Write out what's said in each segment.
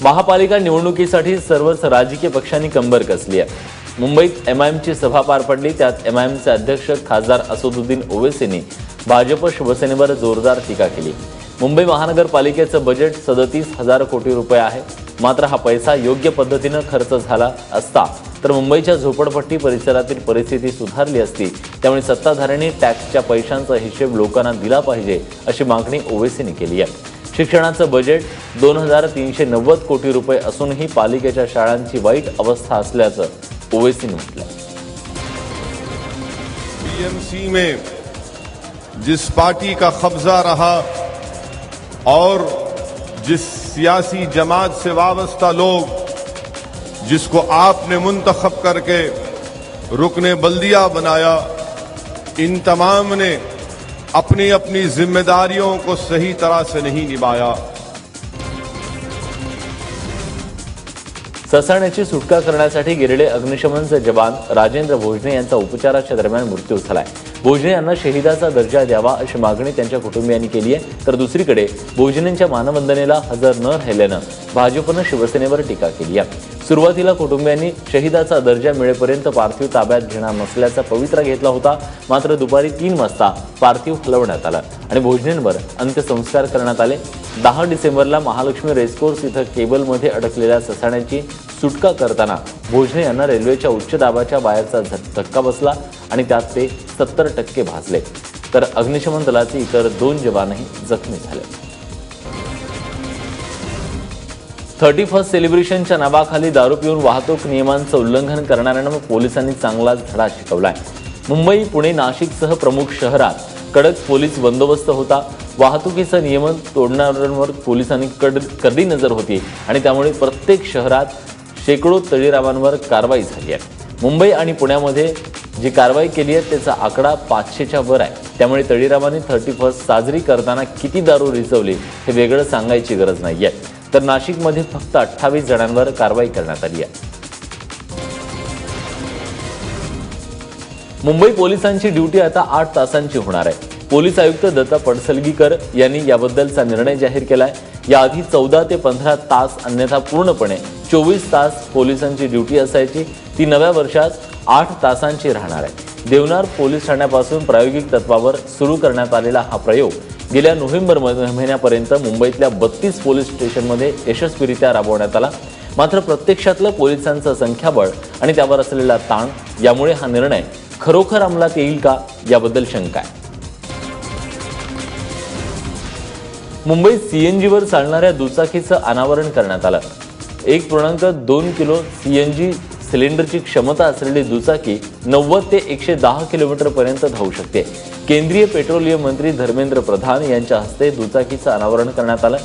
महापालिका निवडणुकीसाठी सर्वच राजकीय पक्षांनी कंबर कसली आहे। मुंबईत एमआयएमची सभा पार पडली। त्यात एमआयएमचे अध्यक्ष खासदार असदुद्दीन ओवैसींनी भाजप शिवसेनेवर जोरदार टीका केली। मुंबई महानगरपालिकेचं बजेट 37,000 कोटी रुपये आहे। मात्र हा पैसा योग्य पद्धतीने खर्च झाला असता तर मुंबईच्या झोपडपट्टी परिसरातील परिस्थिती सुधारली असती। त्यामुळे सत्ताधाऱ्यांनी टॅक्सच्या पैशांचा हिशेब लोकांना दिला पाहिजे अशी मागणी ओवैसींनी केली आहे। शिक्षणाचं बजेट 2,390 कोटी रुपये असूनही पालिकेच्या शाळांची वाईट अवस्था असल्याचं ओवैसींनी म्हटलं। बीएमसी में जिस पार्टी का कब्जा रहा और जिस सियासी जमात से वाबस्ता लोग जिसको आपने मुंतखब करके रुकने बल्दिया बनाया, इन तमाम ने अपनी अपनी जिम्मेदारियों को सही तरह से नहीं निभाया। ससाण्याची सुटका करण्यासाठी गेलेले अग्निशमनचे जवान राजेंद्र भोजने यांचा उपचाराच्या दरम्यान मृत्यू झालाय। भोजने यांना शहीदाचा दर्जा द्यावा अशी मागणी त्यांच्या कुटुंबियांनी केली आहे। तर दुसरीकडे भोजनेंच्या मानवंदनेला हजर न राहिल्यानं भाजपनं शिवसेनेवर टीका केली आहे। सुरुवातीला कुटुंबियांनी शहीदाचा दर्जा मिळेपर्यंत पार्थिव ताब्यात घेणार नसल्याचा पवित्रा घेतला होता। मात्र दुपारी 3 वाजता पार्थिव हलवण्यात आलं आणि भोजनेंवर अंत्यसंस्कार करण्यात आले। 10 डिसेंबरला महालक्ष्मी रेसकोर्स इथं केबलमध्ये अडकलेल्या ससाण्याची सुटका करताना भोजने यांना रेल्वेच्या उच्च दाबाच्या वायरचा धक्का बसला आणि त्यात ते 70% भाजले। तर अग्निशमन दलाचे इतर 2 जवानही जखमी झाले। 31st सेलिब्रेशनच्या नावाखाली दारू पिऊन वाहतूक नियमांचं उल्लंघन करणाऱ्यांना पोलिसांनी चांगलाच धडा शिकवलाय। मुंबई, पुणे, नाशिकसह प्रमुख शहरात कडक पोलीस बंदोबस्त होता। वाहतुकीचं नियमन तोडणाऱ्यांवर पोलिसांनी करडी नजर होती आणि त्यामुळे प्रत्येक शहरात शेकडो तळीरामांवर कारवाई झाली आहे। मुंबई आणि पुण्यामध्ये जी कारवाई केली आहे त्याचा आकडा 500च्या वर आहे। त्यामुळे तळीरामांनी 31st साजरी करताना किती दारू रिझवली हे वेगळं सांगायची गरज नाहीये। तर नाशिकमध्ये फक्त 28 जणांवर कारवाई करण्यात आली आहे। मुंबई पोलिसांची ड्युटी आता 8 तासांची होणार आहे। पोलीस आयुक्त दत्ता पडसलगीकर यांनी याबद्दलचा निर्णय जाहीर केलाय। याआधी 14 ते 15 तास अन्यथा पूर्णपणे 24 तास पोलिसांची ड्युटी असायची, ती नव्या वर्षात 8 तासांची राहणार आहे। देवनार पोलीस ठाण्यापासून प्रायोगिक तत्वावर सुरू करण्यात आलेला हा प्रयोग गेल्या नोव्हेंबर महिन्यापर्यंत मुंबईतल्या 32 पोलीस स्टेशनमध्ये यशस्वीरित्या राबवण्यात आला। मात्र प्रत्यक्षातलं पोलिसांचं संख्याबळ आणि त्यावर असलेला ताण यामुळे हा निर्णय खरोखर अंमलात येईल का याबद्दल शंका आहे। मुंबईत सीएनजीवर चालणाऱ्या दुचाकीचं अनावरण करण्यात आलं। 1.2 किलो सीएनजी सिलेंडरची क्षमता असलेली दुचाकी 90 ते 110 किलोमीटर पर्यंत धावू शकते। केंद्रीय पेट्रोलियम मंत्री धर्मेंद्र प्रधान यांच्या हस्ते दुचाकीचं अनावरण करण्यात आलं।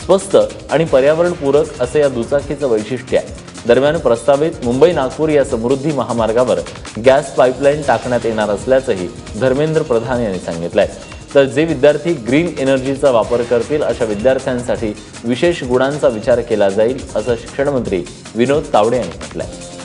स्वस्त आणि पर्यावरणपूरक असं या दुचाकीचं वैशिष्ट्य आहे। दरम्यान प्रस्तावित मुंबई नागपूर या समृद्धी महामार्गावर गॅस पाईपलाईन टाकण्यात येणार असल्याचंही धर्मेंद्र प्रधान यांनी सांगितलंय। तर जे विद्यार्थी ग्रीन एनर्जीचा वापर करतील अशा विद्यार्थ्यांसाठी विशेष गुणांचा विचार केला जाईल असं शिक्षण मंत्री विनोद तावडे यांनी म्हटलंय।